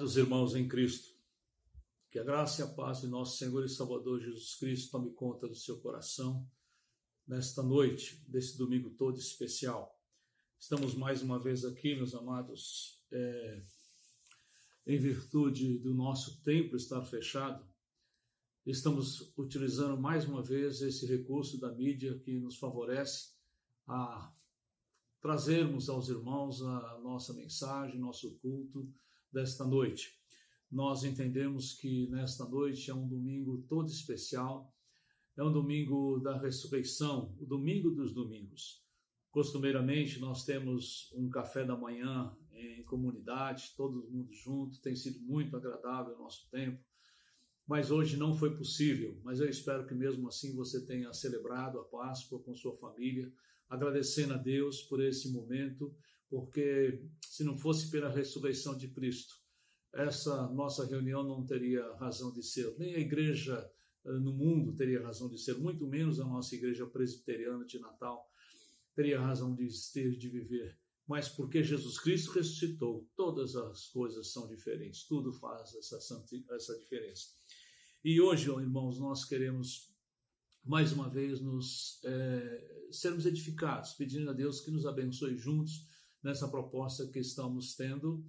Amados irmãos em Cristo, que a graça e a paz de nosso Senhor e Salvador Jesus Cristo tome conta do seu coração nesta noite, desse domingo todo especial. Estamos mais uma vez aqui, meus amados, em virtude do nosso templo estar fechado. Estamos utilizando mais uma vez esse recurso da mídia que nos favorece a trazermos aos irmãos a nossa mensagem, nosso culto desta noite. Nós entendemos que nesta noite é um domingo todo especial, é um domingo da ressurreição, o domingo dos domingos. Costumeiramente nós temos um café da manhã em comunidade, todo mundo junto, tem sido muito agradável o nosso tempo, mas hoje não foi possível. Mas eu espero que mesmo assim você tenha celebrado a Páscoa com sua família, agradecendo a Deus por esse momento, porque se não fosse pela ressurreição de Cristo, essa nossa reunião não teria razão de ser, nem a igreja no mundo teria razão de ser, muito menos a nossa igreja presbiteriana de Natal teria razão de ter, de viver. Mas porque Jesus Cristo ressuscitou, todas as coisas são diferentes, tudo faz essa diferença. E hoje, irmãos, nós queremos mais uma vez sermos edificados, pedindo a Deus que nos abençoe juntos nessa proposta que estamos tendo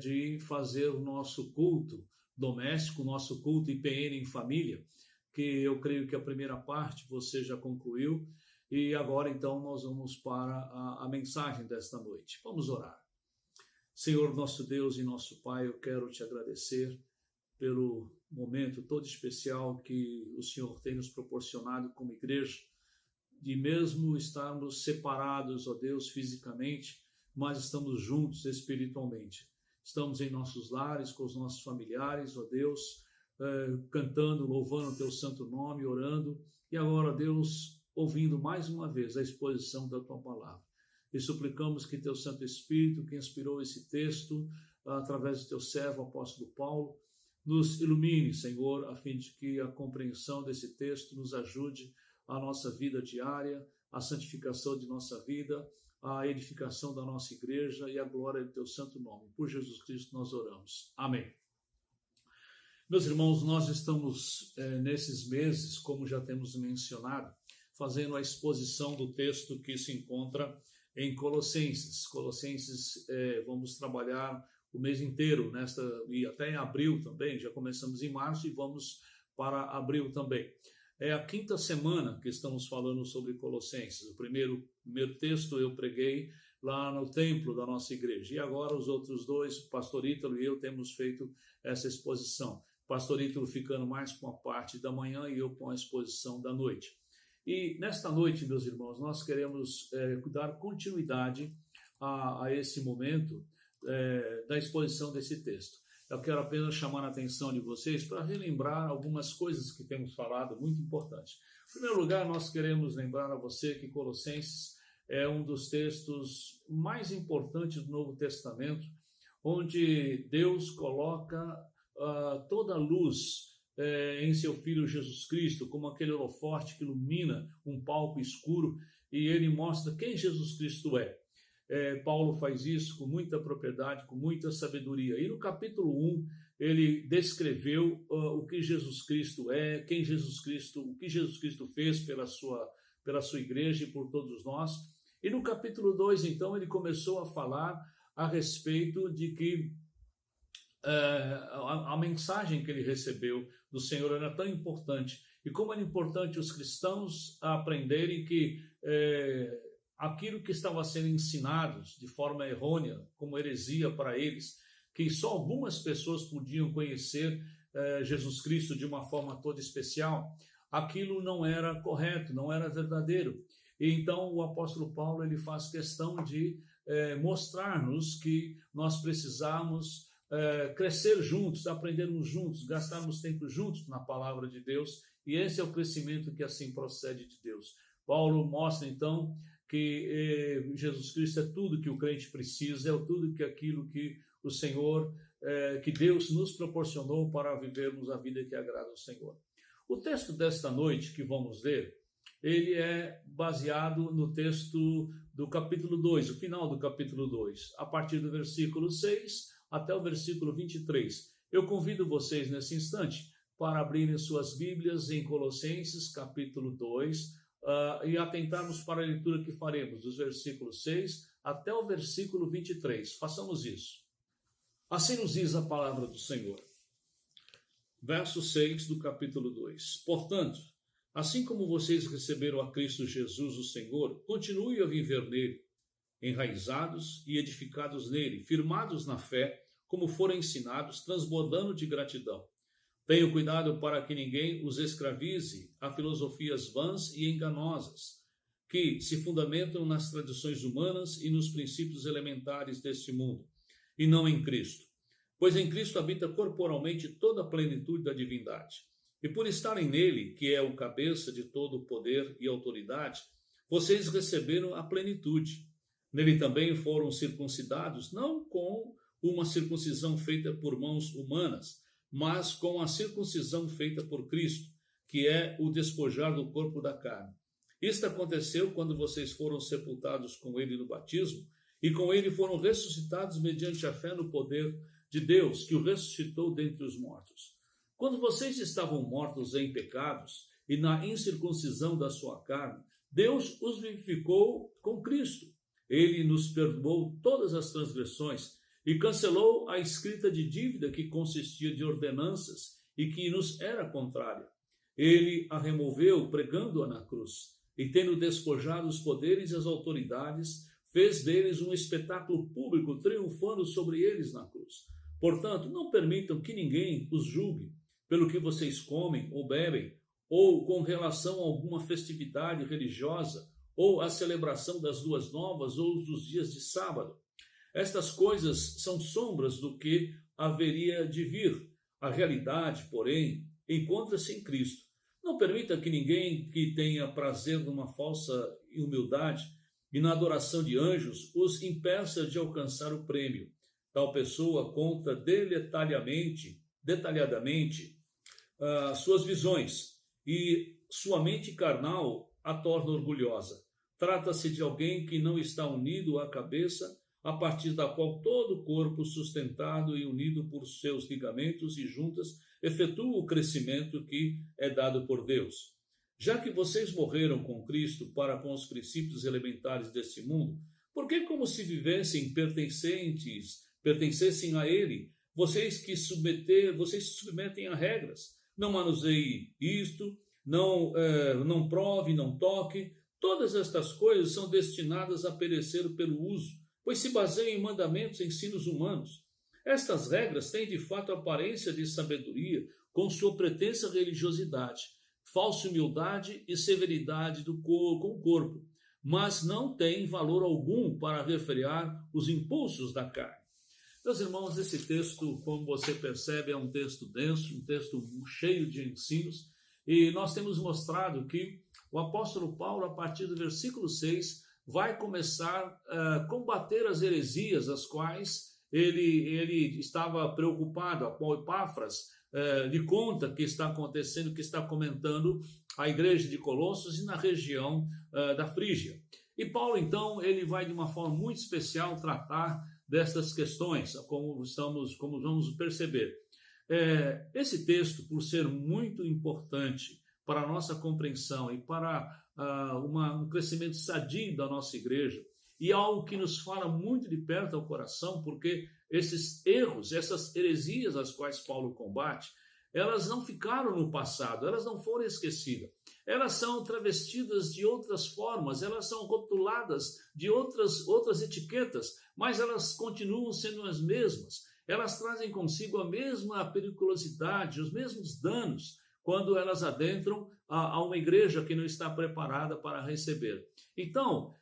de fazer o nosso culto doméstico, o nosso culto IPN em família, que eu creio que a primeira parte você já concluiu, e agora então nós vamos para a mensagem desta noite. Vamos orar. Senhor, nosso Deus e nosso Pai, eu quero te agradecer pelo momento todo especial que o Senhor tem nos proporcionado como igreja, de mesmo estarmos separados, ó Deus, fisicamente, mas estamos juntos espiritualmente. Estamos em nossos lares, com os nossos familiares, ó Deus, cantando, louvando o teu santo nome, orando, e agora, Deus, ouvindo mais uma vez a exposição da tua palavra. E suplicamos que teu Santo Espírito, que inspirou esse texto, através do teu servo, apóstolo Paulo, nos ilumine, Senhor, a fim de que a compreensão desse texto nos ajude a nossa vida diária, a santificação de nossa vida, a edificação da nossa igreja e a glória do teu santo nome. Por Jesus Cristo nós oramos. Amém. Meus irmãos, nós estamos nesses meses, como já temos mencionado, fazendo a exposição do texto que se encontra em Colossenses. Colossenses, vamos trabalhar o mês inteiro, e até em abril também, já começamos em março e vamos para abril também. É a quinta semana que estamos falando sobre Colossenses. O primeiro texto eu preguei lá no templo da nossa igreja. E agora os outros dois, o pastor Ítalo e eu, temos feito essa exposição. O pastor Ítalo ficando mais com a parte da manhã e eu com a exposição da noite. E nesta noite, meus irmãos, nós queremos dar continuidade a esse momento da exposição desse texto. Eu quero apenas chamar a atenção de vocês para relembrar algumas coisas que temos falado, muito importantes. Em primeiro lugar, nós queremos lembrar a você que Colossenses é um dos textos mais importantes do Novo Testamento, onde Deus coloca toda a luz em seu Filho Jesus Cristo, como aquele holofote que ilumina um palco escuro, e ele mostra quem Jesus Cristo é. Paulo faz isso com muita propriedade, com muita sabedoria. E no capítulo 1, ele descreveu o que Jesus Cristo é, o que Jesus Cristo fez pela sua igreja e por todos nós. E no capítulo 2, então, ele começou a falar a respeito de que a mensagem que ele recebeu do Senhor era tão importante. E como era importante os cristãos aprenderem que aquilo que estava sendo ensinados de forma errônea, como heresia para eles, que só algumas pessoas podiam conhecer Jesus Cristo de uma forma toda especial, aquilo não era correto, não era verdadeiro. E então o apóstolo Paulo ele faz questão de mostrar-nos que nós precisamos crescer juntos, aprendermos juntos, gastarmos tempo juntos na palavra de Deus, e esse é o crescimento que assim procede de Deus. Paulo mostra então que Jesus Cristo é tudo que o crente precisa, é tudo que aquilo que o Senhor, que Deus nos proporcionou para vivermos a vida que agrada ao Senhor. O texto desta noite que vamos ler, ele é baseado no texto do capítulo 2, o final do capítulo 2, a partir do versículo 6 até o versículo 23. Eu convido vocês nesse instante para abrirem suas Bíblias em Colossenses, capítulo 2, e atentarmos para a leitura que faremos, dos versículos 6 até o versículo 23. Façamos isso. Assim nos diz a palavra do Senhor. Verso 6 do capítulo 2. Portanto, assim como vocês receberam a Cristo Jesus, o Senhor, continuem a viver nele, enraizados e edificados nele, firmados na fé, como foram ensinados, transbordando de gratidão. Tenham cuidado para que ninguém os escravize a filosofias vãs e enganosas, que se fundamentam nas tradições humanas e nos princípios elementares deste mundo, e não em Cristo. Pois em Cristo habita corporalmente toda a plenitude da divindade. E por estarem nele, que é o cabeça de todo o poder e autoridade, vocês receberam a plenitude. Nele também foram circuncidados, não com uma circuncisão feita por mãos humanas, mas com a circuncisão feita por Cristo, que é o despojar do corpo da carne. Isto aconteceu quando vocês foram sepultados com ele no batismo, e com ele foram ressuscitados mediante a fé no poder de Deus, que o ressuscitou dentre os mortos. Quando vocês estavam mortos em pecados e na incircuncisão da sua carne, Deus os vivificou com Cristo. Ele nos perdoou todas as transgressões e cancelou a escrita de dívida que consistia de ordenanças e que nos era contrária. Ele a removeu, pregando-a na cruz, e tendo despojado os poderes e as autoridades, fez deles um espetáculo público, triunfando sobre eles na cruz. Portanto, não permitam que ninguém os julgue pelo que vocês comem ou bebem, ou com relação a alguma festividade religiosa, ou a celebração das luas novas ou dos dias de sábado. Estas coisas são sombras do que haveria de vir. A realidade, porém, encontra-se em Cristo. Não permita que ninguém que tenha prazer numa falsa humildade e na adoração de anjos os impeça de alcançar o prêmio. Tal pessoa conta detalhadamente suas visões e sua mente carnal a torna orgulhosa. Trata-se de alguém que não está unido à cabeça, a partir da qual todo o corpo, sustentado e unido por seus ligamentos e juntas, efetua o crescimento que é dado por Deus. Já que vocês morreram com Cristo para com os princípios elementares deste mundo, por que, como se vivessem pertencessem a ele, vocês se submetem a regras? Não manuseie isto, não prove, não toque. Todas estas coisas são destinadas a perecer pelo uso, pois se baseiam em mandamentos e ensinos humanos. Estas regras têm de fato aparência de sabedoria, com sua pretensa religiosidade, falsa humildade e severidade com o corpo, mas não têm valor algum para refrear os impulsos da carne. Meus irmãos, esse texto, como você percebe, é um texto denso, um texto cheio de ensinos, e nós temos mostrado que o apóstolo Paulo, a partir do versículo 6, vai começar a combater as heresias, as quais ele estava preocupado. A Epáfras lhe conta que está acontecendo, que está comentando a igreja de Colossos e na região da Frígia. E Paulo, então, ele vai de uma forma muito especial tratar destas questões, como vamos perceber. Esse texto, por ser muito importante para a nossa compreensão e para um crescimento sadio da nossa igreja, e algo que nos fala muito de perto ao coração, porque esses erros, essas heresias às quais Paulo combate, elas não ficaram no passado, elas não foram esquecidas. Elas são travestidas de outras formas, elas são rotuladas de outras etiquetas, mas elas continuam sendo as mesmas. Elas trazem consigo a mesma periculosidade, os mesmos danos, quando elas adentram a uma igreja que não está preparada para receber. Então,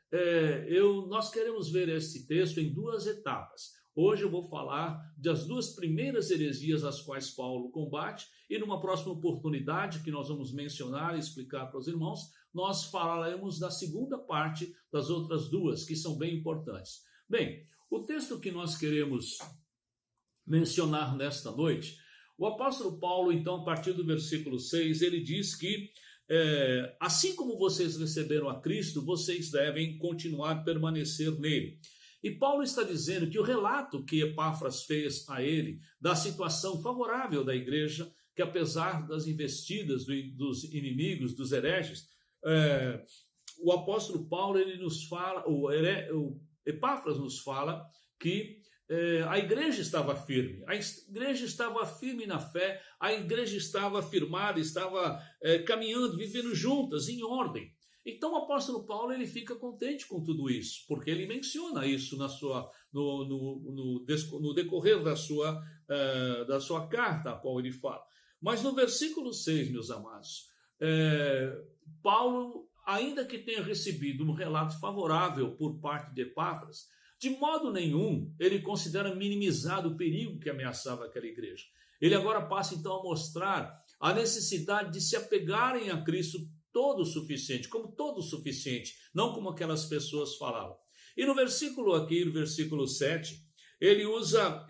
nós queremos ver esse texto em duas etapas. Hoje eu vou falar das duas primeiras heresias às quais Paulo combate, e numa próxima oportunidade que nós vamos mencionar e explicar para os irmãos, nós falaremos da segunda parte das outras duas, que são bem importantes. Bem, o texto que nós queremos mencionar nesta noite, o apóstolo Paulo, então, a partir do versículo 6, ele diz que assim como vocês receberam a Cristo, vocês devem continuar a permanecer nele. E Paulo está dizendo que o relato que Epáfras fez a ele da situação favorável da igreja, que apesar das investidas dos inimigos, dos hereges, o apóstolo Paulo ele nos fala, o Epáfras nos fala que a igreja estava firme, na fé, a igreja estava firmada, estava caminhando, vivendo juntas, em ordem. Então o apóstolo Paulo ele fica contente com tudo isso, porque ele menciona isso no decorrer da sua carta, a qual ele fala. Mas no versículo 6, meus amados, Paulo, ainda que tenha recebido um relato favorável por parte de Epáfras, de modo nenhum ele considera minimizado o perigo que ameaçava aquela igreja. Ele agora passa então a mostrar a necessidade de se apegarem a Cristo todo o suficiente, como todo o suficiente, não como aquelas pessoas falavam. E no versículo 7, ele usa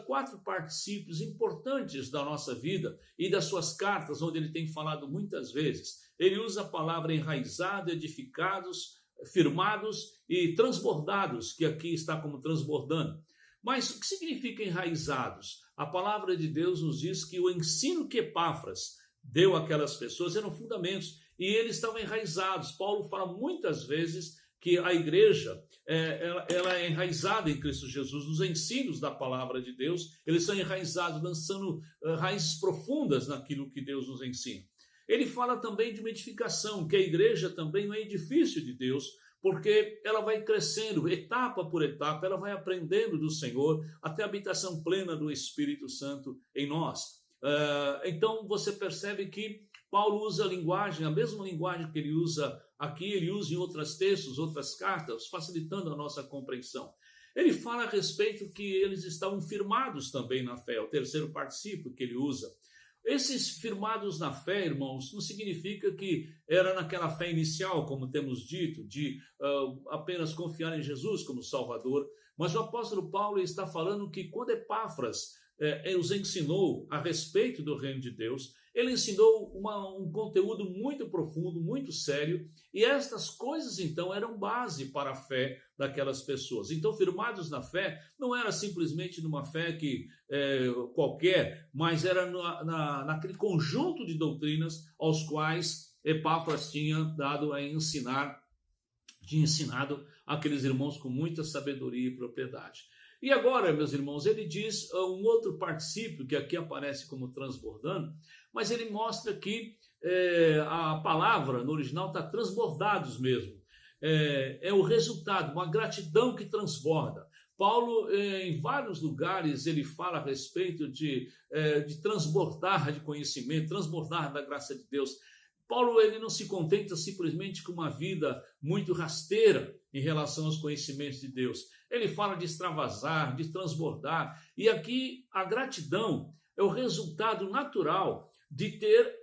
4 particípios importantes da nossa vida e das suas cartas, onde ele tem falado muitas vezes. Ele usa a palavra enraizado, edificados, firmados e transbordados, que aqui está como transbordando. Mas o que significa enraizados? A palavra de Deus nos diz que o ensino que Epáfras deu àquelas pessoas eram fundamentos e eles estavam enraizados. Paulo fala muitas vezes que a igreja ela é enraizada em Cristo Jesus, nos ensinos da palavra de Deus, eles são enraizados, lançando raízes profundas naquilo que Deus nos ensina. Ele fala também de uma edificação, que a igreja também é um edifício de Deus, porque ela vai crescendo, etapa por etapa, ela vai aprendendo do Senhor, até a habitação plena do Espírito Santo em nós. Então você percebe que Paulo usa a mesma linguagem que ele usa aqui, ele usa em outros textos, outras cartas, facilitando a nossa compreensão. Ele fala a respeito que eles estavam firmados também na fé, é o terceiro particípio que ele usa. Esses firmados na fé, irmãos, não significa que era naquela fé inicial, como temos dito, de apenas confiar em Jesus como Salvador, mas o apóstolo Paulo está falando que quando Epáfras os ensinou a respeito do reino de Deus, ele ensinou um conteúdo muito profundo, muito sério, e estas coisas então eram base para a fé daquelas pessoas. Então, firmados na fé, não era simplesmente numa fé qualquer, mas era naquele conjunto de doutrinas aos quais Epáfras tinha dado tinha ensinado aqueles irmãos com muita sabedoria e propriedade. E agora, meus irmãos, ele diz um outro particípio que aqui aparece como transbordando, mas ele mostra que a palavra no original está transbordados mesmo. É o resultado, uma gratidão que transborda. Paulo, em vários lugares, ele fala a respeito de transbordar de conhecimento, transbordar da graça de Deus. Paulo ele não se contenta simplesmente com uma vida muito rasteira em relação aos conhecimentos de Deus. Ele fala de extravasar, de transbordar. E aqui a gratidão é o resultado natural de ter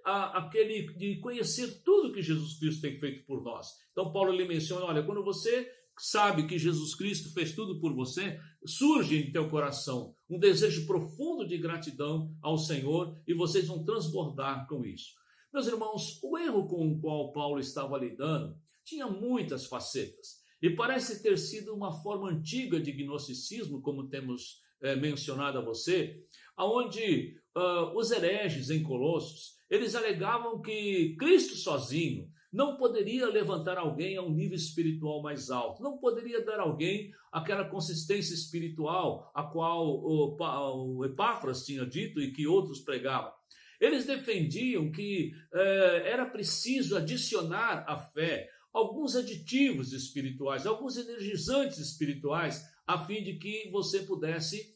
de conhecer tudo que Jesus Cristo tem feito por nós. Então Paulo ele menciona, olha, quando você sabe que Jesus Cristo fez tudo por você, surge em teu coração um desejo profundo de gratidão ao Senhor e vocês vão transbordar com isso. Meus irmãos, o erro com o qual Paulo estava lidando tinha muitas facetas e parece ter sido uma forma antiga de gnosticismo, como temos mencionado a você, onde os hereges em Colossos, eles alegavam que Cristo sozinho não poderia levantar alguém a um nível espiritual mais alto, não poderia dar a alguém aquela consistência espiritual a qual o Epáfras tinha dito e que outros pregavam. Eles defendiam que era preciso adicionar à fé alguns aditivos espirituais, alguns energizantes espirituais, a fim de que você pudesse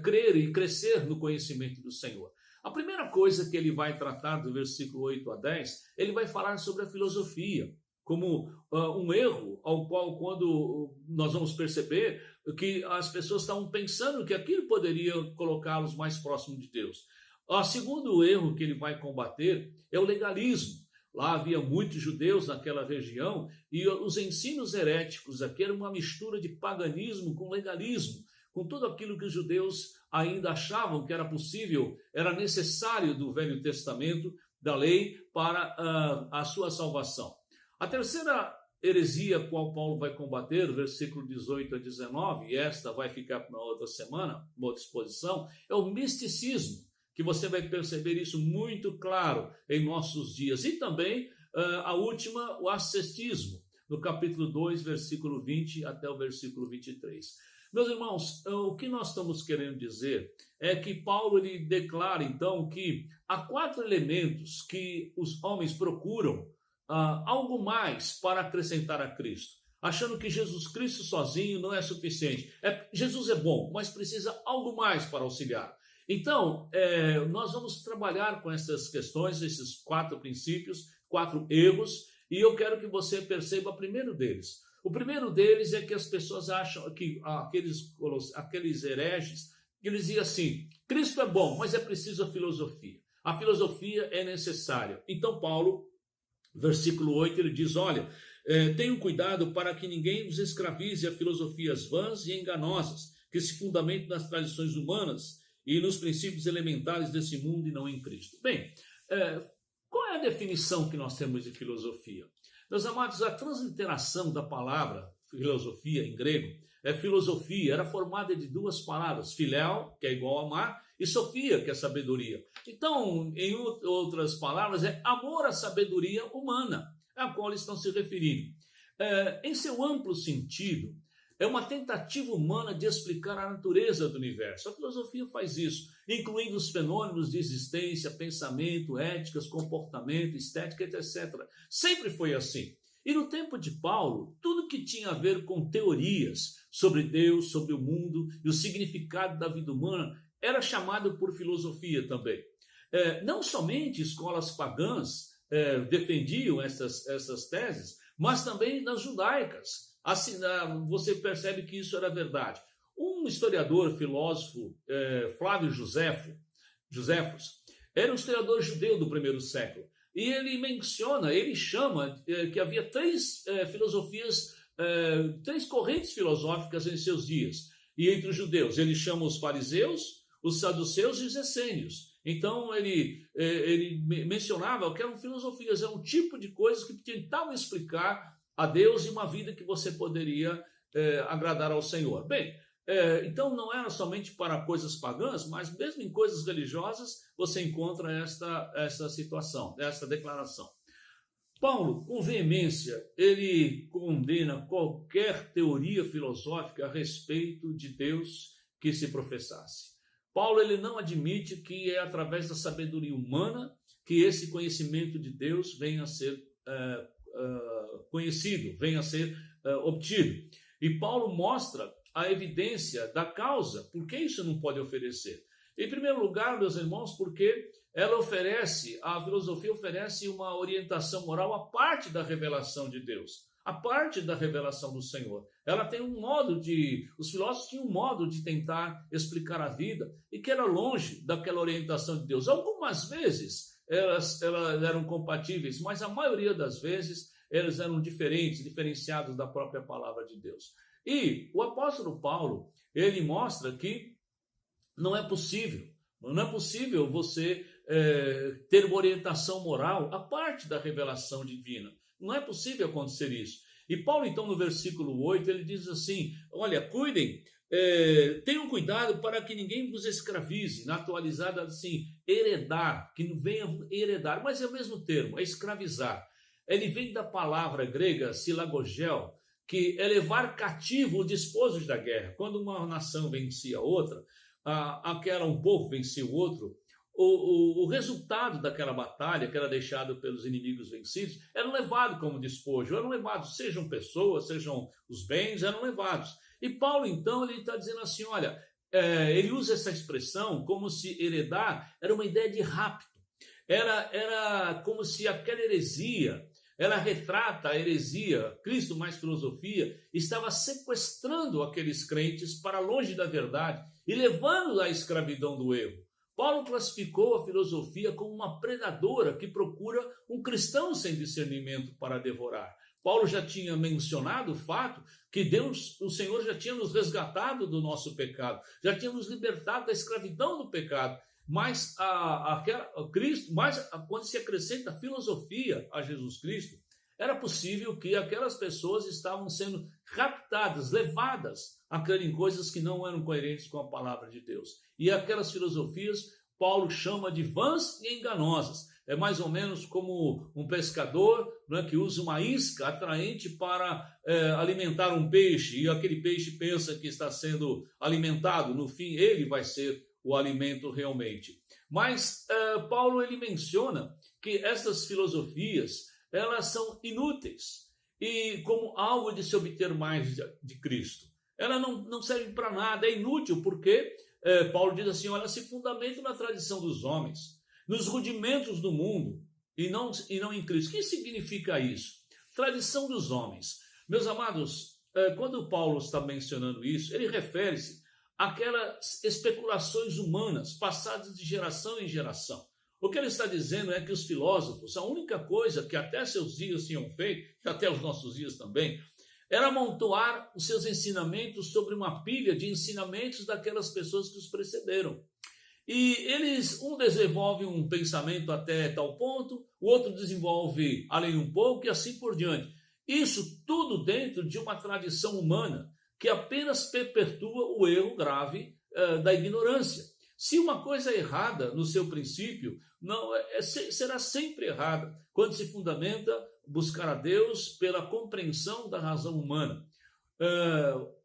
crer e crescer no conhecimento do Senhor. A primeira coisa que ele vai tratar do versículo 8 a 10, ele vai falar sobre a filosofia, como um erro ao qual, quando nós vamos perceber que as pessoas estavam pensando que aquilo poderia colocá-los mais próximo de Deus. O segundo erro que ele vai combater é o legalismo. Lá havia muitos judeus naquela região e os ensinos heréticos aqui eram uma mistura de paganismo com legalismo, com tudo aquilo que os judeus ainda achavam que era possível, era necessário do Velho Testamento, da lei, para a sua salvação. A terceira heresia a qual Paulo vai combater, versículo 18 a 19, e esta vai ficar para uma outra semana, uma outra exposição, é o misticismo, que você vai perceber isso muito claro em nossos dias. E também a última, o ascetismo, no capítulo 2, versículo 20 até o versículo 23. Meus irmãos, o que nós estamos querendo dizer é que Paulo ele declara então que há 4 elementos que os homens procuram algo mais para acrescentar a Cristo, achando que Jesus Cristo sozinho não é suficiente. Jesus é bom, mas precisa algo mais para auxiliar. Então, nós vamos trabalhar com essas questões, esses 4 princípios, 4 erros, e eu quero que você perceba o primeiro deles. O primeiro deles é que as pessoas acham que aqueles hereges, eles diziam assim, Cristo é bom, mas é preciso a filosofia. A filosofia é necessária. Então, Paulo, versículo 8, ele diz, olha, tenham cuidado para que ninguém vos escravize a filosofias vãs e enganosas, que se fundamentam nas tradições humanas e nos princípios elementares desse mundo e não em Cristo. Bem, qual é a definição que nós temos de filosofia? Meus amados, a transliteração da palavra filosofia em grego, filosofia, era formada de 2 palavras, philéu, que é igual a amar, e sofia, que é sabedoria. Então, em outras palavras, é amor à sabedoria humana, a qual eles estão se referindo. Em seu amplo sentido, é uma tentativa humana de explicar a natureza do universo. A filosofia faz isso, incluindo os fenômenos de existência, pensamento, éticas, comportamento, estética, etc. Sempre foi assim. E no tempo de Paulo, tudo que tinha a ver com teorias sobre Deus, sobre o mundo e o significado da vida humana era chamado por filosofia também. Não somente escolas pagãs defendiam essas teses, mas também nas judaicas. Assim, você percebe que isso era verdade. Um historiador, filósofo, Flávio Josefos, era um historiador judeu do primeiro século. E ele chama que havia 3 filosofias, 3 correntes filosóficas em seus dias. E entre os judeus, ele chama os fariseus, os saduceus e os essênios. Então, ele mencionava que eram filosofias, era um tipo de coisas que tentavam explicar a Deus e uma vida que você poderia agradar ao Senhor. Bem, então não era somente para coisas pagãs, mas mesmo em coisas religiosas você encontra esta situação, esta declaração. Paulo, com veemência, ele condena qualquer teoria filosófica a respeito de Deus que se professasse. Paulo ele não admite que é através da sabedoria humana que esse conhecimento de Deus venha a ser conhecido, venha a ser obtido. E Paulo mostra a evidência da causa, por que isso não pode oferecer. Em primeiro lugar, meus irmãos, porque a filosofia oferece uma orientação moral à parte da revelação de Deus, à parte da revelação do Senhor. Ela tem os filósofos tinham um modo de tentar explicar a vida e que era longe daquela orientação de Deus. Algumas vezes elas eram compatíveis, mas a maioria das vezes elas eram diferenciados da própria palavra de Deus. E o apóstolo Paulo, ele mostra que não é possível você ter uma orientação moral à parte da revelação divina. Não é possível acontecer isso. E Paulo, então, no versículo 8, ele diz assim, olha, cuidem, tenham cuidado para que ninguém vos escravize, na atualizada assim, heredar, que não venha heredar, mas é o mesmo termo, é escravizar. Ele vem da palavra grega silagogel, que é levar cativo o despojo da guerra. Quando uma nação vencia outra, um povo vencia o outro, o resultado daquela batalha, que era deixado pelos inimigos vencidos, era levado como despojo, sejam pessoas, sejam os bens, eram levados. E Paulo, então, ele está dizendo assim, olha, ele usa essa expressão como se heredar era uma ideia de rapto, era como se aquela heresia, ela retrata a heresia, Cristo mais filosofia, estava sequestrando aqueles crentes para longe da verdade e levando à escravidão do erro. Paulo classificou a filosofia como uma predadora que procura um cristão sem discernimento para devorar. Paulo já tinha mencionado o fato que Deus, o Senhor, já tinha nos resgatado do nosso pecado, já tinha nos libertado da escravidão do pecado. Mas quando se acrescenta a filosofia a Jesus Cristo, era possível que aquelas pessoas estavam sendo raptadas, levadas a crer em coisas que não eram coerentes com a palavra de Deus. E aquelas filosofias Paulo chama de vãs e enganosas. É mais ou menos como um pescador, né, que usa uma isca atraente para alimentar um peixe, e aquele peixe pensa que está sendo alimentado. No fim, ele vai ser o alimento realmente. Mas Paulo ele menciona que essas filosofias elas são inúteis e como algo de se obter mais de Cristo. Elas não servem para nada, é inútil porque Paulo diz assim, olha, se fundamentam na tradição dos homens, nos rudimentos do mundo e não em Cristo. O que significa isso? Tradição dos homens. Meus amados, quando Paulo está mencionando isso, ele refere-se àquelas especulações humanas passadas de geração em geração. O que ele está dizendo é que os filósofos, a única coisa que até seus dias tinham feito, e até os nossos dias também, era amontoar os seus ensinamentos sobre uma pilha de ensinamentos daquelas pessoas que os precederam. E um desenvolve um pensamento até tal ponto, o outro desenvolve além um pouco e assim por diante. Isso tudo dentro de uma tradição humana que apenas perpetua o erro grave da ignorância. Se uma coisa é errada no seu princípio, será sempre errada quando se fundamenta buscar a Deus pela compreensão da razão humana.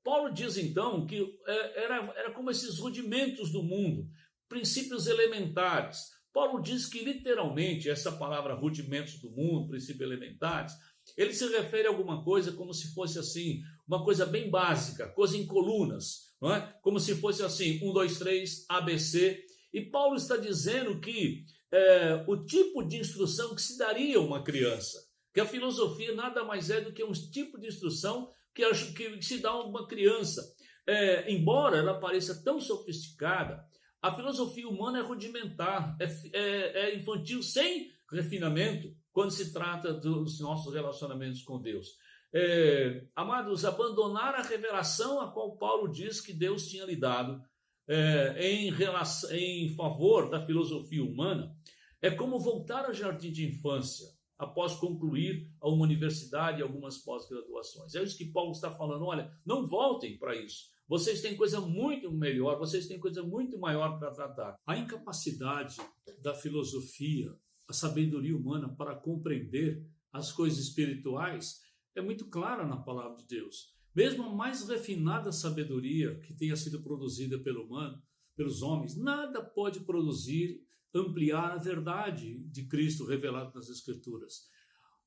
Paulo diz então que era como esses rudimentos do mundo, princípios elementares. Paulo diz que literalmente essa palavra rudimentos do mundo, princípios elementares, ele se refere a alguma coisa como se fosse assim, uma coisa bem básica, coisa em colunas, não é? Como se fosse assim, 1, 2, 3, ABC. E Paulo está dizendo que o tipo de instrução que se daria a uma criança, que a filosofia nada mais é do que um tipo de instrução que se dá a uma criança. Embora ela pareça tão sofisticada, a filosofia humana é rudimentar, é infantil, sem refinamento, quando se trata dos nossos relacionamentos com Deus. Amados, abandonar a revelação a qual Paulo diz que Deus tinha lhe dado em favor da filosofia humana é como voltar ao jardim de infância após concluir a uma universidade e algumas pós-graduações. É isso que Paulo está falando, olha, não voltem para isso. Vocês têm coisa muito melhor, vocês têm coisa muito maior para tratar. A incapacidade da filosofia, a sabedoria humana para compreender as coisas espirituais é muito clara na palavra de Deus. Mesmo a mais refinada sabedoria que tenha sido produzida pelos homens, nada pode produzir, ampliar a verdade de Cristo revelado nas Escrituras.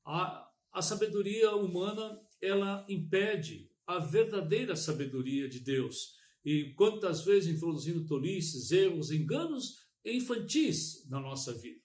A sabedoria humana, ela impede a verdadeira sabedoria de Deus. E quantas vezes introduzindo tolices, erros, enganos infantis na nossa vida.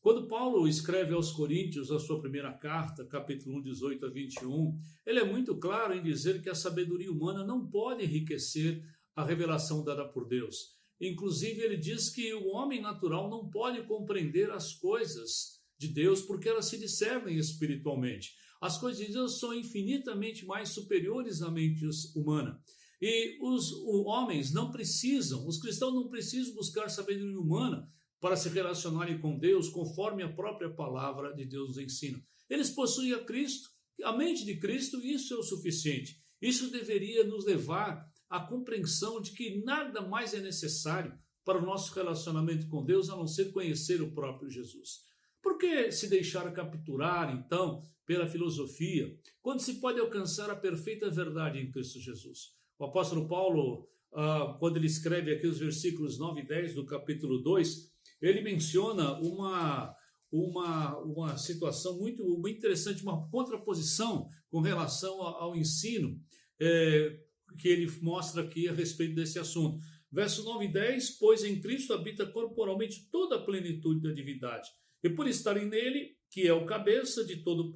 Quando Paulo escreve aos Coríntios a sua primeira carta, capítulo 1, 18 a 21, ele é muito claro em dizer que a sabedoria humana não pode enriquecer a revelação dada por Deus. Inclusive, ele diz que o homem natural não pode compreender as coisas de Deus porque elas se discernem espiritualmente. As coisas de Deus são infinitamente mais superiores à mente humana. E os homens não precisam, os cristãos não precisam buscar sabedoria humana para se relacionarem com Deus conforme a própria palavra de Deus nos ensina. Eles possuem a Cristo, a mente de Cristo, e isso é o suficiente. Isso deveria nos levar à compreensão de que nada mais é necessário para o nosso relacionamento com Deus a não ser conhecer o próprio Jesus. Por que se deixar capturar, então, pela filosofia, quando se pode alcançar a perfeita verdade em Cristo Jesus? O apóstolo Paulo, quando ele escreve aqui os versículos 9 e 10 do capítulo 2, ele menciona uma situação muito interessante, uma contraposição com relação ao ensino que ele mostra aqui a respeito desse assunto. Verso 9 e 10, pois em Cristo habita corporalmente toda a plenitude da divindade, e por estarem nele, que é o cabeça de todo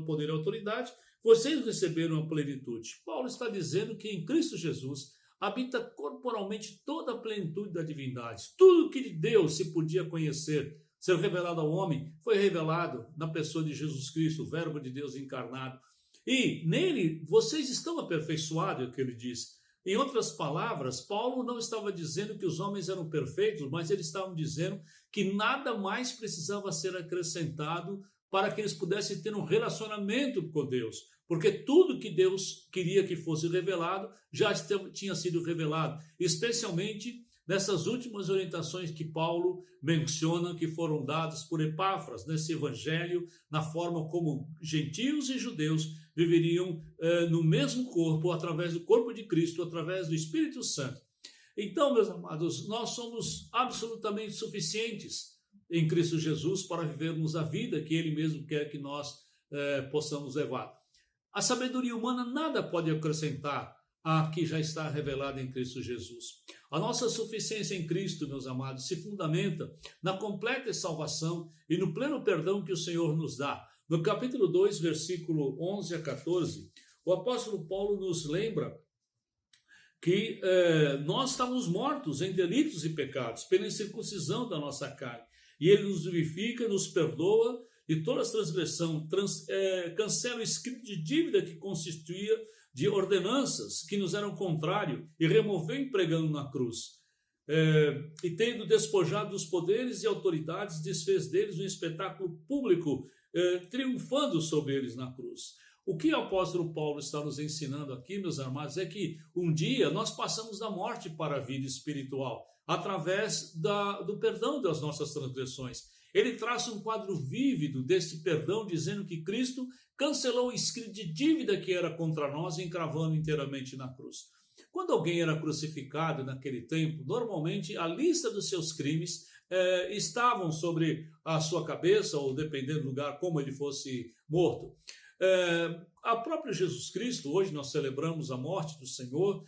poder e autoridade, vocês receberam a plenitude. Paulo está dizendo que em Cristo Jesus habita corporalmente toda a plenitude da divindade. Tudo que de Deus se podia conhecer, ser revelado ao homem, foi revelado na pessoa de Jesus Cristo, o Verbo de Deus encarnado. E nele vocês estão aperfeiçoados, é o que ele diz. Em outras palavras, Paulo não estava dizendo que os homens eram perfeitos, mas ele estava dizendo que nada mais precisava ser acrescentado para que eles pudessem ter um relacionamento com Deus, porque tudo que Deus queria que fosse revelado já tinha sido revelado, especialmente nessas últimas orientações que Paulo menciona, que foram dadas por Epáfras nesse evangelho, na forma como gentios e judeus viveriam no mesmo corpo, através do corpo de Cristo, através do Espírito Santo. Então, meus amados, nós somos absolutamente suficientes em Cristo Jesus para vivermos a vida que Ele mesmo quer que nós possamos levar. A sabedoria humana nada pode acrescentar a que já está revelada em Cristo Jesus. A nossa suficiência em Cristo, meus amados, se fundamenta na completa salvação e no pleno perdão que o Senhor nos dá. No capítulo 2, versículo 11 a 14, o apóstolo Paulo nos lembra que nós estamos mortos em delitos e pecados pela incircuncisão da nossa carne. E Ele nos vivifica, nos perdoa de toda transgressão, cancela o escrito de dívida que constituía de ordenanças que nos eram contrários e removeu empregando na cruz. E tendo despojado dos poderes e autoridades, desfez deles um espetáculo público, triunfando sobre eles na cruz. O que o apóstolo Paulo está nos ensinando aqui, meus amados, é que um dia nós passamos da morte para a vida espiritual, através do perdão das nossas transgressões. Ele traça um quadro vívido desse perdão, dizendo que Cristo cancelou o escrito de dívida que era contra nós, encravando inteiramente na cruz. Quando alguém era crucificado naquele tempo, normalmente a lista dos seus crimes estavam sobre a sua cabeça, ou dependendo do lugar como ele fosse morto. A própria Jesus Cristo, hoje nós celebramos a morte do Senhor,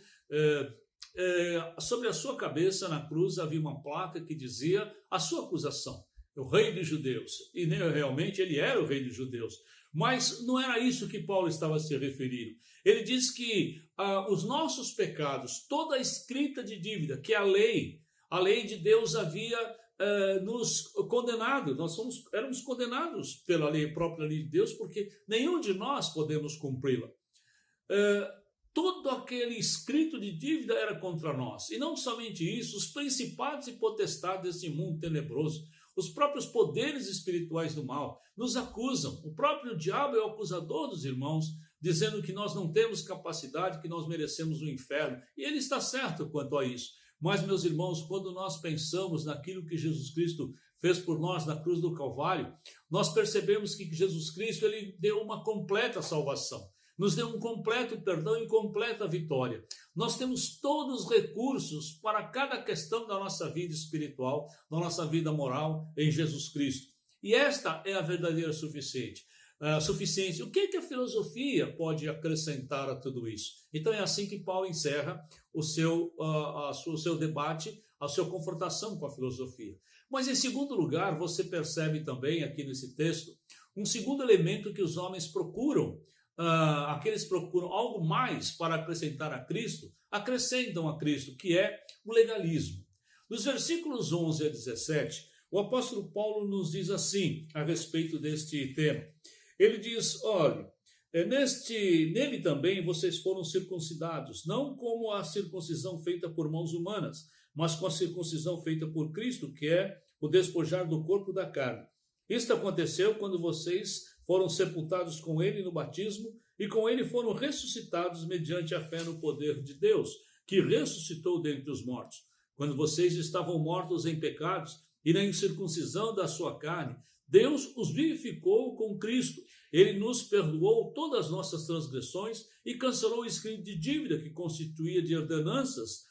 sobre a sua cabeça na cruz havia uma placa que dizia a sua acusação, o rei dos judeus, e realmente ele era o rei dos judeus, mas não era isso que Paulo estava se referindo. Ele diz que os nossos pecados, toda a escrita de dívida, que a lei de Deus havia nos condenado, éramos condenados pela própria lei de Deus, porque nenhum de nós podemos cumpri-la. Todo aquele escrito de dívida era contra nós, e não somente isso, os principados e potestades desse mundo tenebroso, os próprios poderes espirituais do mal nos acusam. O próprio diabo é o acusador dos irmãos, dizendo que nós não temos capacidade, que nós merecemos o inferno, e ele está certo quanto a isso. Mas, meus irmãos, quando nós pensamos naquilo que Jesus Cristo fez por nós na cruz do Calvário, nós percebemos que Jesus Cristo ele deu uma completa salvação, nos deu um completo perdão e completa vitória. Nós temos todos os recursos para cada questão da nossa vida espiritual, da nossa vida moral em Jesus Cristo. E esta é a verdadeira suficiência. O que a filosofia pode acrescentar a tudo isso? Então é assim que Paulo encerra o seu debate, a sua confrontação com a filosofia. Mas em segundo lugar, você percebe também aqui nesse texto um segundo elemento que os homens procuram. Aqueles procuram algo mais para acrescentar a Cristo, acrescentam a Cristo, que é o legalismo. Nos versículos 11 a 17, o apóstolo Paulo nos diz assim, a respeito deste tema. Ele diz, olha, nele também vocês foram circuncidados, não como a circuncisão feita por mãos humanas, mas com a circuncisão feita por Cristo, que é o despojar do corpo da carne. Isto aconteceu quando vocês foram sepultados com ele no batismo e com ele foram ressuscitados mediante a fé no poder de Deus, que ressuscitou dentre os mortos. Quando vocês estavam mortos em pecados e na incircuncisão da sua carne, Deus os vivificou com Cristo. Ele nos perdoou todas as nossas transgressões e cancelou o escrito de dívida que constituía de ordenanças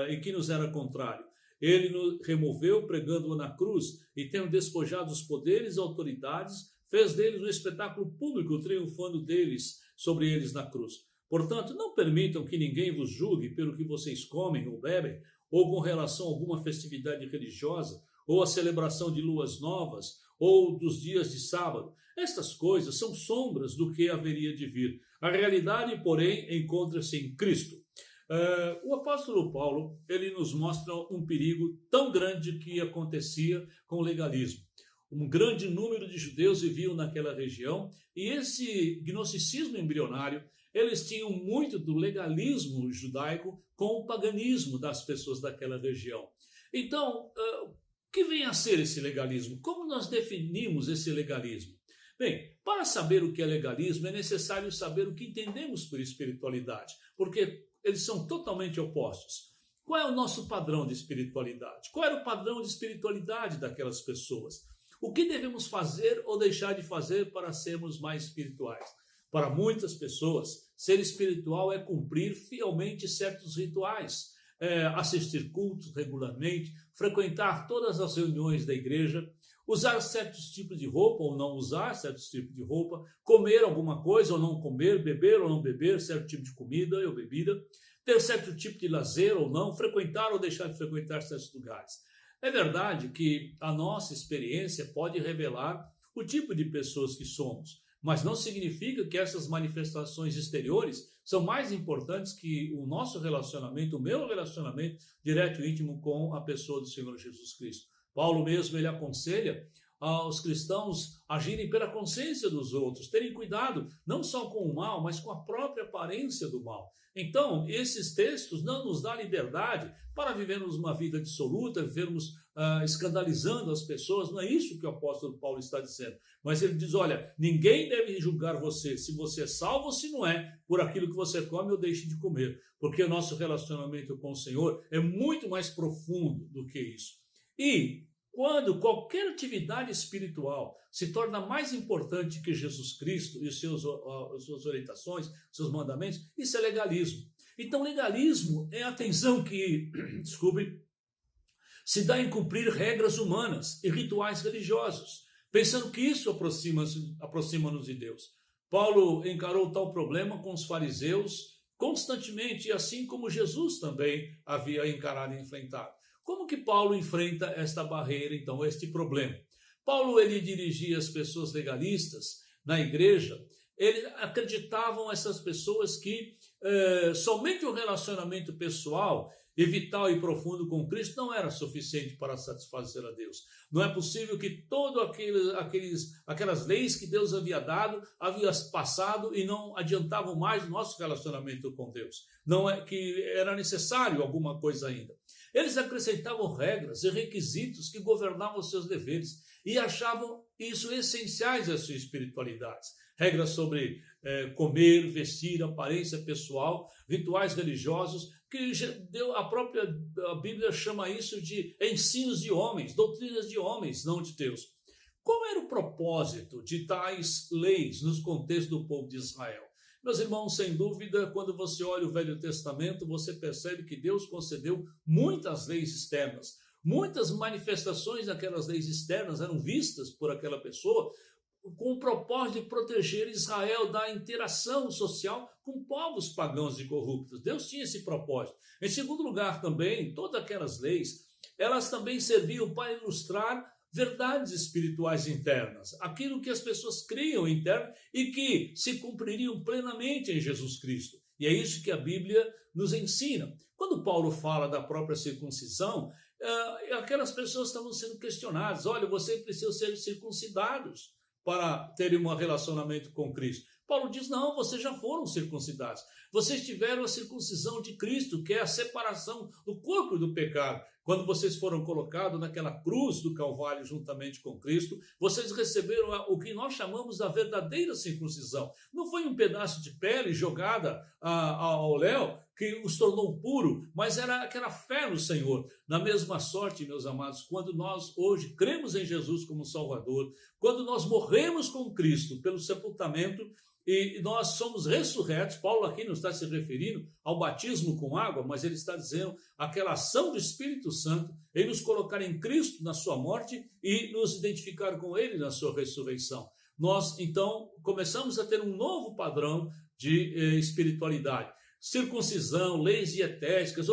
e que nos era contrário. Ele nos removeu pregando-o na cruz e, tendo despojado os poderes e autoridades, fez deles um espetáculo público, triunfando deles sobre eles na cruz. Portanto, não permitam que ninguém vos julgue pelo que vocês comem ou bebem, ou com relação a alguma festividade religiosa, ou a celebração de luas novas, ou dos dias de sábado. Estas coisas são sombras do que haveria de vir. A realidade, porém, encontra-se em Cristo. O apóstolo Paulo, ele nos mostra um perigo tão grande que acontecia com o legalismo. Um grande número de judeus viviam naquela região e esse gnosticismo embrionário, eles tinham muito do legalismo judaico com o paganismo das pessoas daquela região. Então, O que vem a ser esse legalismo? Como nós definimos esse legalismo? Bem, para saber o que é legalismo, é necessário saber o que entendemos por espiritualidade, porque eles são totalmente opostos. Qual é o nosso padrão de espiritualidade? Qual era o padrão de espiritualidade daquelas pessoas? O que devemos fazer ou deixar de fazer para sermos mais espirituais? Para muitas pessoas, ser espiritual é cumprir fielmente certos rituais, assistir cultos regularmente, frequentar todas as reuniões da igreja, usar certos tipos de roupa ou não usar certos tipos de roupa, comer alguma coisa ou não comer, beber ou não beber certo tipo de comida ou bebida, ter certo tipo de lazer ou não, frequentar ou deixar de frequentar certos lugares. É verdade que a nossa experiência pode revelar o tipo de pessoas que somos, mas não significa que essas manifestações exteriores são mais importantes que o nosso relacionamento, o meu relacionamento direto e íntimo com a pessoa do Senhor Jesus Cristo. Paulo mesmo, ele aconselha aos cristãos agirem pela consciência dos outros, terem cuidado não só com o mal, mas com a própria aparência do mal. Então, esses textos não nos dão liberdade para vivermos uma vida dissoluta, vivermos escandalizando as pessoas. Não é isso que o apóstolo Paulo está dizendo. Mas ele diz, olha, ninguém deve julgar você se você é salvo ou se não é, por aquilo que você come ou deixe de comer. Porque o nosso relacionamento com o Senhor é muito mais profundo do que isso. E quando qualquer atividade espiritual se torna mais importante que Jesus Cristo e as suas orientações, seus mandamentos, isso é legalismo. Então, legalismo é a tensão que, se dá em cumprir regras humanas e rituais religiosos, pensando que isso aproxima-nos de Deus. Paulo encarou tal problema com os fariseus constantemente, assim como Jesus também havia encarado e enfrentado. Como que Paulo enfrenta esta barreira, então, este problema? Paulo, ele dirigia as pessoas legalistas na igreja, eles acreditavam, essas pessoas, que somente o relacionamento pessoal e vital e profundo com Cristo não era suficiente para satisfazer a Deus. Não é possível que todas aquelas leis que Deus havia dado, havia passado e não adiantavam mais o nosso relacionamento com Deus. Não é que era necessário alguma coisa ainda. Eles acrescentavam regras e requisitos que governavam os seus deveres e achavam isso essenciais à sua espiritualidade. Regras sobre comer, vestir, aparência pessoal, rituais religiosos, que a Bíblia chama isso de ensinos de homens, doutrinas de homens, não de Deus. Qual era o propósito de tais leis nos contextos do povo de Israel? Meus irmãos, sem dúvida, quando você olha o Velho Testamento, você percebe que Deus concedeu muitas leis externas. Muitas manifestações daquelas leis externas eram vistas por aquela pessoa com o propósito de proteger Israel da interação social com povos pagãos e corruptos. Deus tinha esse propósito. Em segundo lugar, também, todas aquelas leis, elas também serviam para ilustrar verdades espirituais internas, aquilo que as pessoas criam interno e que se cumpririam plenamente em Jesus Cristo. E é isso que a Bíblia nos ensina. Quando Paulo fala da própria circuncisão, aquelas pessoas estavam sendo questionadas. Olha, vocês precisam ser circuncidados para terem um relacionamento com Cristo. Paulo diz, não, vocês já foram circuncidados. Vocês tiveram a circuncisão de Cristo, que é a separação do corpo do pecado. Quando vocês foram colocados naquela cruz do Calvário juntamente com Cristo, vocês receberam o que nós chamamos da verdadeira circuncisão. Não foi um pedaço de pele jogada ao léu que os tornou puro, mas era aquela fé no Senhor. Na mesma sorte, meus amados, quando nós hoje cremos em Jesus como Salvador, quando nós morremos com Cristo pelo sepultamento, e nós somos ressurretos. Paulo aqui não está se referindo ao batismo com água, mas ele está dizendo aquela ação do Espírito Santo em nos colocar em Cristo na sua morte e nos identificar com ele na sua ressurreição. Nós, então, começamos a ter um novo padrão de espiritualidade. Circuncisão, leis dietéticas,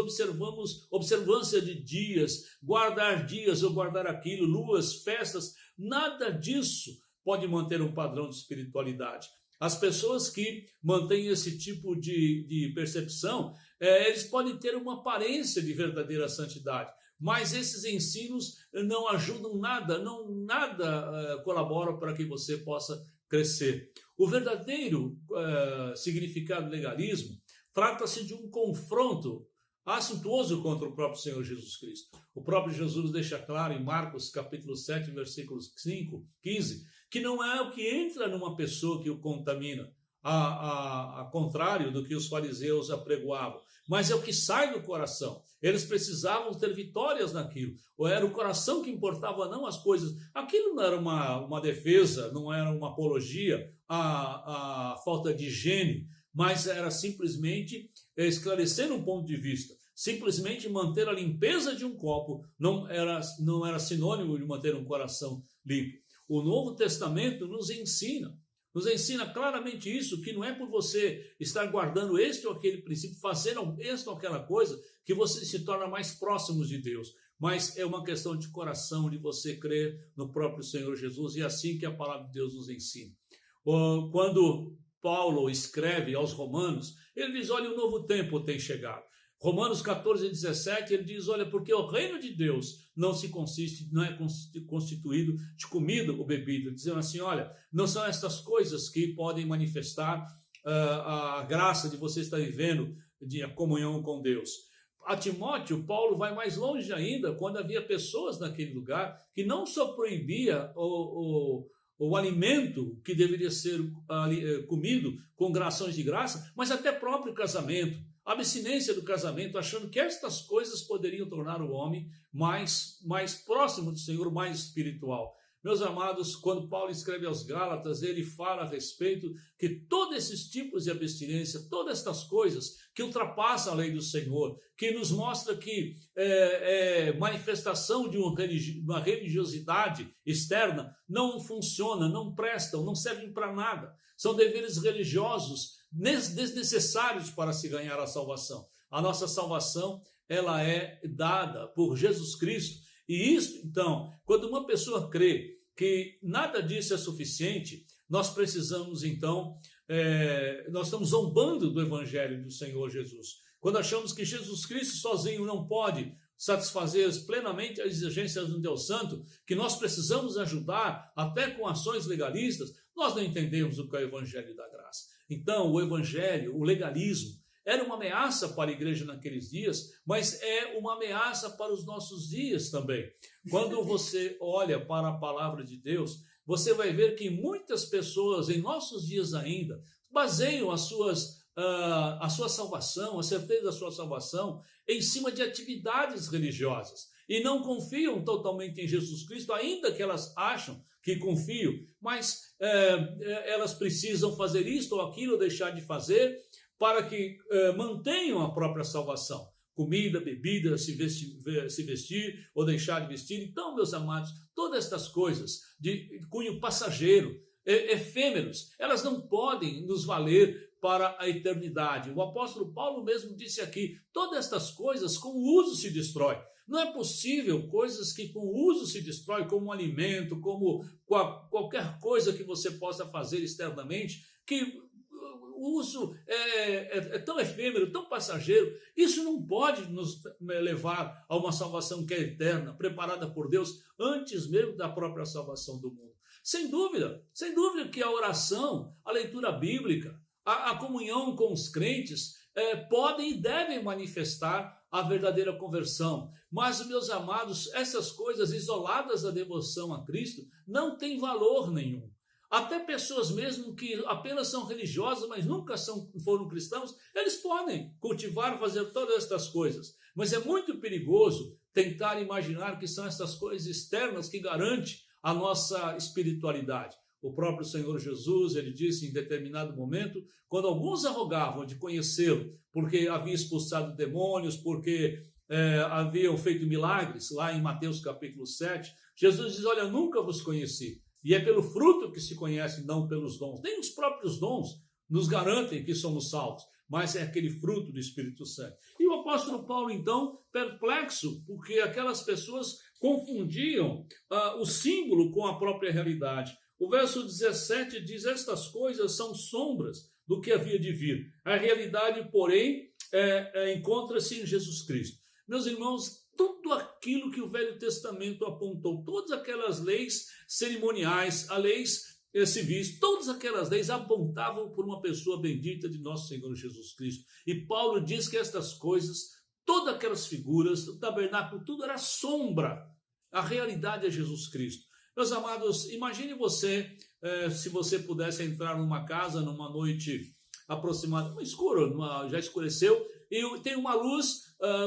observância de dias, guardar ou guardar aquilo, luas, festas, nada disso pode manter um padrão de espiritualidade. As pessoas que mantêm esse tipo de percepção, eles podem ter uma aparência de verdadeira santidade, mas esses ensinos não ajudam nada, nada colabora para que você possa crescer. O verdadeiro significado do legalismo trata-se de um confronto assintoso contra o próprio Senhor Jesus Cristo. O próprio Jesus deixa claro em Marcos capítulo 7, versículos 15, que não é o que entra numa pessoa que o contamina, a contrário do que os fariseus apregoavam, mas é o que sai do coração. Eles precisavam ter vitórias naquilo, ou era o coração que importava, não as coisas. Aquilo não era uma defesa, não era uma apologia à falta de higiene, mas era simplesmente esclarecer um ponto de vista. Simplesmente manter a limpeza de um copo não era sinônimo de manter um coração limpo. O Novo Testamento nos ensina claramente isso, que não é por você estar guardando este ou aquele princípio, fazendo esta ou aquela coisa, que você se torna mais próximo de Deus. Mas é uma questão de coração, de você crer no próprio Senhor Jesus, e é assim que a palavra de Deus nos ensina. Quando Paulo escreve aos Romanos, ele diz, olha, o novo tempo tem chegado. Romanos 14, 17, ele diz, olha, porque o reino de Deus não é constituído de comida ou bebida, dizendo assim, olha, não são estas coisas que podem manifestar a graça de você estar vivendo de comunhão com Deus. A Timóteo, Paulo vai mais longe ainda, quando havia pessoas naquele lugar que não só proibia o alimento que deveria ser comido com ações de graça, mas até próprio casamento. A abstinência do casamento, achando que estas coisas poderiam tornar o homem mais próximo do Senhor, mais espiritual. Meus amados, quando Paulo escreve aos Gálatas, ele fala a respeito que todos esses tipos de abstinência, todas estas coisas que ultrapassam a lei do Senhor, que nos mostra que manifestação de uma religiosidade externa não funciona, não prestam, não servem para nada. São deveres religiosos desnecessários para se ganhar a salvação. A nossa salvação, ela é dada por Jesus Cristo. E isso, então, quando uma pessoa crê que nada disso é suficiente, nós precisamos, então, nós estamos zombando do Evangelho do Senhor Jesus. Quando achamos que Jesus Cristo sozinho não pode satisfazer plenamente as exigências do Deus Santo, que nós precisamos ajudar até com ações legalistas, nós não entendemos o que é o Evangelho da graça. Então, o Evangelho, o legalismo, era uma ameaça para a igreja naqueles dias, mas é uma ameaça para os nossos dias também. Quando você olha para a palavra de Deus, você vai ver que muitas pessoas, em nossos dias ainda, baseiam a sua salvação, a certeza da sua salvação, em cima de atividades religiosas. E não confiam totalmente em Jesus Cristo, ainda que elas acham que confiam, mas elas precisam fazer isto ou aquilo, deixar de fazer, para que mantenham a própria salvação. Comida, bebida, se vestir ou deixar de vestir. Então, meus amados, todas estas coisas de cunho passageiro, efêmeros, elas não podem nos valer para a eternidade. O apóstolo Paulo mesmo disse aqui, todas estas coisas com o uso se destrói. Não é possível coisas que com o uso se destrói, como um alimento, como qualquer coisa que você possa fazer externamente, que o uso é tão efêmero, tão passageiro. Isso não pode nos levar a uma salvação que é eterna, preparada por Deus, antes mesmo da própria salvação do mundo. Sem dúvida que a oração, a leitura bíblica, a comunhão com os crentes podem e devem manifestar a verdadeira conversão. Mas, meus amados, essas coisas isoladas da devoção a Cristo não têm valor nenhum. Até pessoas mesmo que apenas são religiosas, mas nunca foram cristãos, eles podem cultivar, fazer todas estas coisas. Mas é muito perigoso tentar imaginar que são essas coisas externas que garantem a nossa espiritualidade. O próprio Senhor Jesus, ele disse em determinado momento, quando alguns arrogavam de conhecê-lo, porque havia expulsado demônios, porque haviam feito milagres, lá em Mateus capítulo 7, Jesus diz, olha, eu nunca vos conheci. E é pelo fruto que se conhece, não pelos dons. Nem os próprios dons nos garantem que somos salvos, mas é aquele fruto do Espírito Santo. E o apóstolo Paulo, então, perplexo, porque aquelas pessoas confundiam o símbolo com a própria realidade. O verso 17 diz, estas coisas são sombras do que havia de vir. A realidade, porém, encontra-se em Jesus Cristo. Meus irmãos, tudo aquilo que o Velho Testamento apontou, todas aquelas leis cerimoniais, as leis civis, todas aquelas leis apontavam por uma pessoa bendita de nosso Senhor Jesus Cristo. E Paulo diz que estas coisas todas aquelas figuras, o tabernáculo, tudo era sombra. A realidade é Jesus Cristo. Meus amados, imagine você, se você pudesse entrar numa casa numa noite aproximada, escuro, já escureceu, e tem uma luz,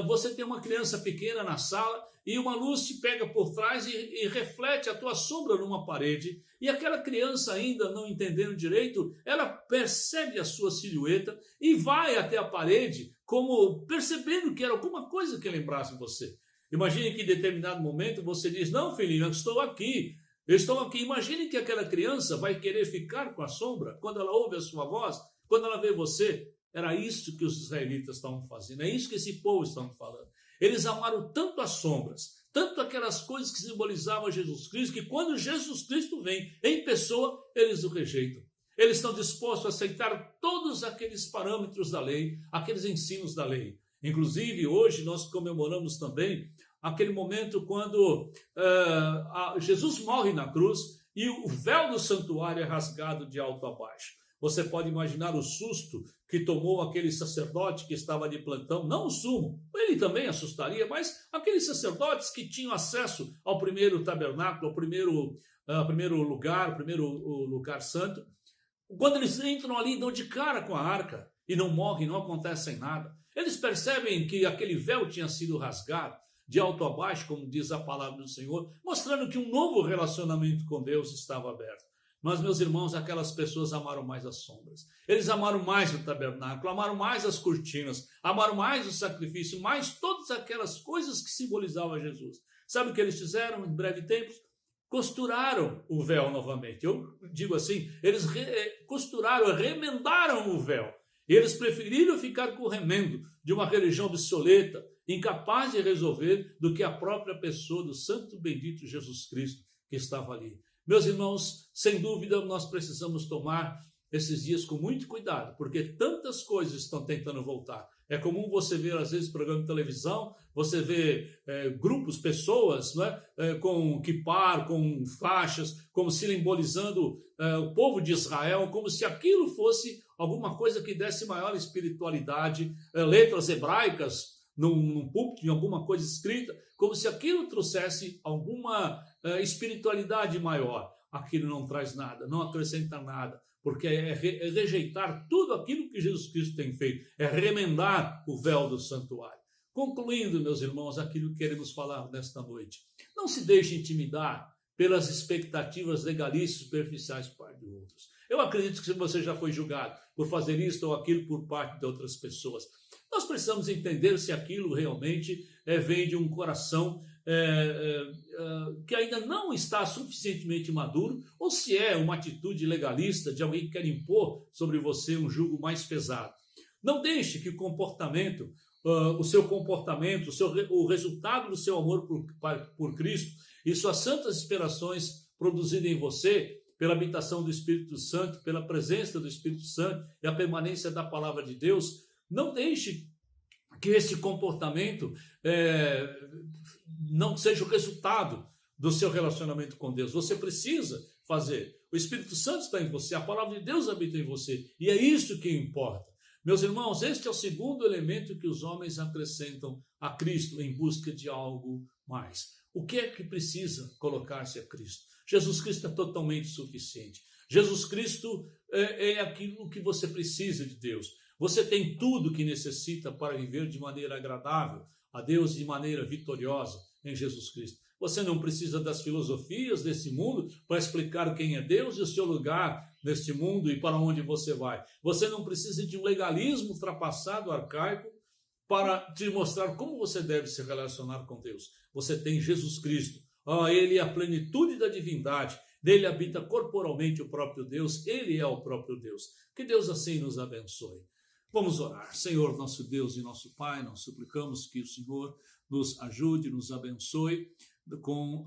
você tem uma criança pequena na sala, e uma luz te pega por trás e reflete a tua sombra numa parede, e aquela criança ainda não entendendo direito, ela percebe a sua silhueta e vai até a parede, como percebendo que era alguma coisa que lembrasse você. Imagine que em determinado momento você diz, não filhinho, eu estou aqui. Imagine que aquela criança vai querer ficar com a sombra quando ela ouve a sua voz, quando ela vê você. Era isso que os israelitas estavam fazendo, é isso que esse povo estava falando. Eles amaram tanto as sombras, tanto aquelas coisas que simbolizavam Jesus Cristo, que quando Jesus Cristo vem em pessoa, eles o rejeitam. Eles estão dispostos a aceitar todos aqueles parâmetros da lei, aqueles ensinos da lei. Inclusive, hoje nós comemoramos também aquele momento quando Jesus morre na cruz e o véu do santuário é rasgado de alto a baixo. Você pode imaginar o susto que tomou aquele sacerdote que estava de plantão, não o sumo, ele também assustaria, mas aqueles sacerdotes que tinham acesso ao primeiro tabernáculo, ao primeiro lugar santo, quando eles entram ali, dão de cara com a arca e não morrem, não acontece nada. Eles percebem que aquele véu tinha sido rasgado de alto a baixo, como diz a palavra do Senhor, mostrando que um novo relacionamento com Deus estava aberto. Mas, meus irmãos, aquelas pessoas amaram mais as sombras. Eles amaram mais o tabernáculo, amaram mais as cortinas, amaram mais o sacrifício, mais todas aquelas coisas que simbolizavam Jesus. Sabe o que eles fizeram em breve tempo? Costuraram o véu novamente. Eu digo assim, eles costuraram, remendaram o véu. Eles preferiram ficar com o remendo de uma religião obsoleta, incapaz de resolver, do que a própria pessoa do santo bendito Jesus Cristo que estava ali. Meus irmãos, sem dúvida, nós precisamos tomar esses dias com muito cuidado, porque tantas coisas estão tentando voltar. É comum você ver, às vezes, programa de televisão, você vê grupos, pessoas, né, com kippar, com faixas, como simbolizando o povo de Israel, como se aquilo fosse alguma coisa que desse maior espiritualidade, letras hebraicas num púlpito, em alguma coisa escrita, como se aquilo trouxesse alguma espiritualidade maior. Aquilo não traz nada, não acrescenta nada, porque é rejeitar tudo aquilo que Jesus Cristo tem feito, é remendar o véu do santuário. Concluindo, meus irmãos, aquilo que queremos falar nesta noite. Não se deixe intimidar pelas expectativas legalistas superficiais por parte de outros. Eu acredito que você já foi julgado por fazer isto ou aquilo por parte de outras pessoas. Nós precisamos entender se aquilo realmente vem de um coração que ainda não está suficientemente maduro, ou se é uma atitude legalista de alguém que quer impor sobre você um jugo mais pesado. Não deixe que o comportamento, o resultado do seu amor por Cristo e suas santas inspirações produzidas em você, pela habitação do Espírito Santo, pela presença do Espírito Santo e a permanência da palavra de Deus, não deixe que esse comportamento não seja o resultado do seu relacionamento com Deus. Você precisa fazer. O Espírito Santo está em você, a palavra de Deus habita em você, e é isso que importa. Meus irmãos, este é o segundo elemento que os homens acrescentam a Cristo em busca de algo mais. O que é que precisa colocar-se a Cristo? Jesus Cristo é totalmente suficiente. Jesus Cristo é aquilo que você precisa de Deus. Você tem tudo que necessita para viver de maneira agradável a Deus, de maneira vitoriosa em Jesus Cristo. Você não precisa das filosofias desse mundo para explicar quem é Deus e o seu lugar neste mundo e para onde você vai. Você não precisa de um legalismo ultrapassado, arcaico, para te mostrar como você deve se relacionar com Deus. Você tem Jesus Cristo. Ele é a plenitude da divindade. Nele habita corporalmente o próprio Deus. Ele é o próprio Deus. Que Deus assim nos abençoe. Vamos orar. Senhor, nosso Deus e nosso Pai, nós suplicamos que o Senhor nos ajude, nos abençoe com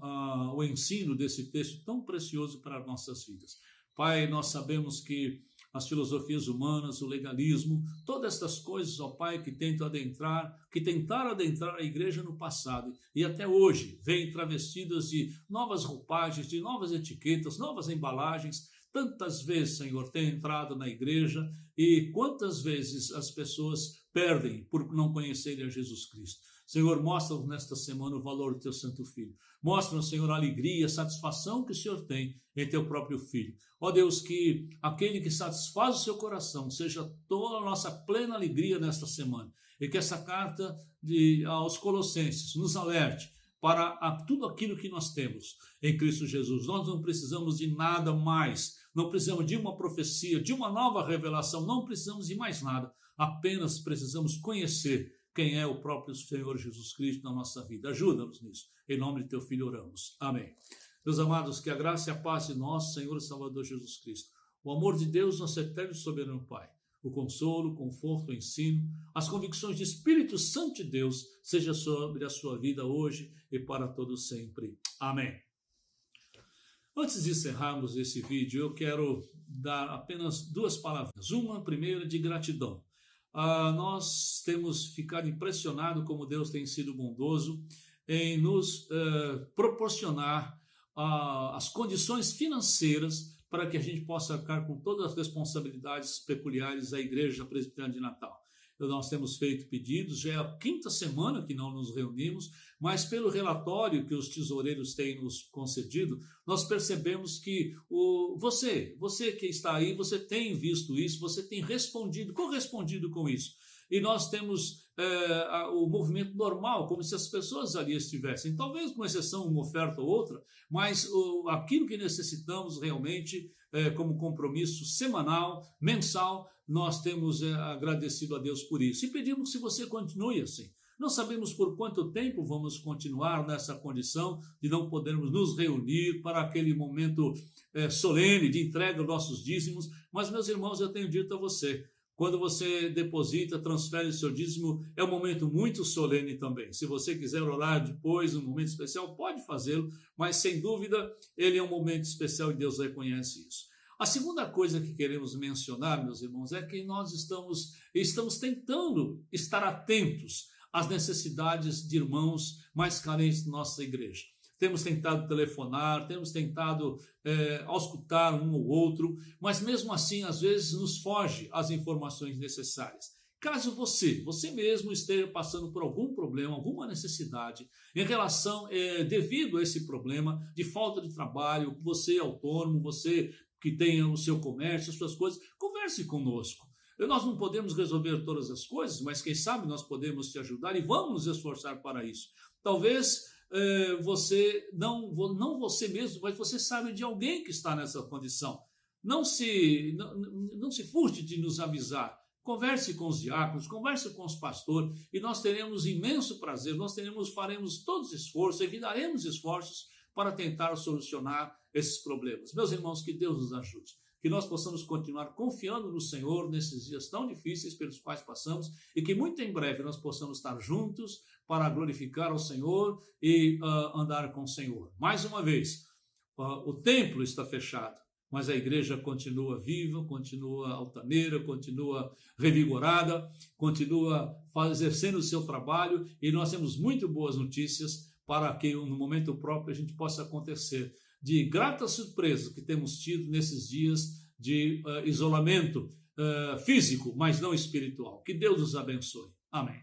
o ensino desse texto tão precioso para as nossas vidas. Pai, nós sabemos que as filosofias humanas, o legalismo, todas estas coisas, ó Pai, que tentaram adentrar a igreja no passado e até hoje vêm travestidas de novas roupagens, de novas etiquetas, novas embalagens, Tantas vezes, Senhor, tem entrado na igreja e quantas vezes as pessoas perdem por não conhecerem a Jesus Cristo. Senhor, mostra-nos nesta semana o valor do teu Santo Filho. Mostra-nos, Senhor, a alegria, a satisfação que o Senhor tem em teu próprio Filho. Ó Deus, que aquele que satisfaz o seu coração seja toda a nossa plena alegria nesta semana. E que essa carta aos Colossenses nos alerte para tudo aquilo que nós temos em Cristo Jesus. Nós não precisamos de nada mais, não precisamos de uma profecia, de uma nova revelação, não precisamos de mais nada, apenas precisamos conhecer quem é o próprio Senhor Jesus Cristo na nossa vida. Ajuda-nos nisso, em nome de teu Filho oramos. Amém. Meus amados, que a graça e a paz de nosso Senhor e Salvador Jesus Cristo, o amor de Deus, nosso eterno e soberano Pai, o consolo, o conforto, o ensino, as convicções de Espírito Santo de Deus, seja sobre a sua vida hoje e para todos sempre. Amém. Antes de encerrarmos esse vídeo, eu quero dar apenas duas palavras. Uma primeira de gratidão. Nós temos ficado impressionados como Deus tem sido bondoso em nos proporcionar as condições financeiras para que a gente possa arcar com todas as responsabilidades peculiares da Igreja Presbiteriana de Natal. Nós temos feito pedidos, já é a 5ª semana que não nos reunimos, mas pelo relatório que os tesoureiros têm nos concedido, nós percebemos que você que está aí, você tem visto isso, você tem correspondido com isso. E nós temos o movimento normal, como se as pessoas ali estivessem, talvez com exceção uma oferta ou outra, mas aquilo que necessitamos realmente como compromisso semanal, mensal, nós temos agradecido a Deus por isso. E pedimos que você continue assim. Não sabemos por quanto tempo vamos continuar nessa condição de não podermos nos reunir para aquele momento solene de entrega dos nossos dízimos, mas, meus irmãos, eu tenho dito a você, quando você deposita, transfere o seu dízimo, é um momento muito solene também. Se você quiser orar depois, um momento especial, pode fazê-lo, mas sem dúvida ele é um momento especial e Deus reconhece isso. A segunda coisa que queremos mencionar, meus irmãos, é que nós estamos tentando estar atentos às necessidades de irmãos mais carentes da nossa igreja. Temos tentado telefonar, temos tentado auscultar um ou outro, mas mesmo assim, às vezes, nos foge as informações necessárias. Caso você mesmo esteja passando por algum problema, alguma necessidade em relação, devido a esse problema de falta de trabalho, você é autônomo, você que tenha o seu comércio, as suas coisas, converse conosco. Nós não podemos resolver todas as coisas, mas quem sabe nós podemos te ajudar e vamos nos esforçar para isso. Talvez você, não você mesmo, mas você sabe de alguém que está nessa condição. Não se furte de nos avisar. Converse com os diáconos, converse com os pastores e nós teremos imenso prazer, faremos todos os esforços, evitaremos esforços para tentar solucionar esses problemas. Meus irmãos, que Deus nos ajude, que nós possamos continuar confiando no Senhor nesses dias tão difíceis pelos quais passamos e que muito em breve nós possamos estar juntos para glorificar ao Senhor e andar com o Senhor. Mais uma vez, o templo está fechado, mas a igreja continua viva, continua altaneira, continua revigorada, continua exercendo o seu trabalho e nós temos muito boas notícias para que no momento próprio a gente possa acontecer de gratas surpresas que temos tido nesses dias de isolamento físico, mas não espiritual. Que Deus nos abençoe. Amém.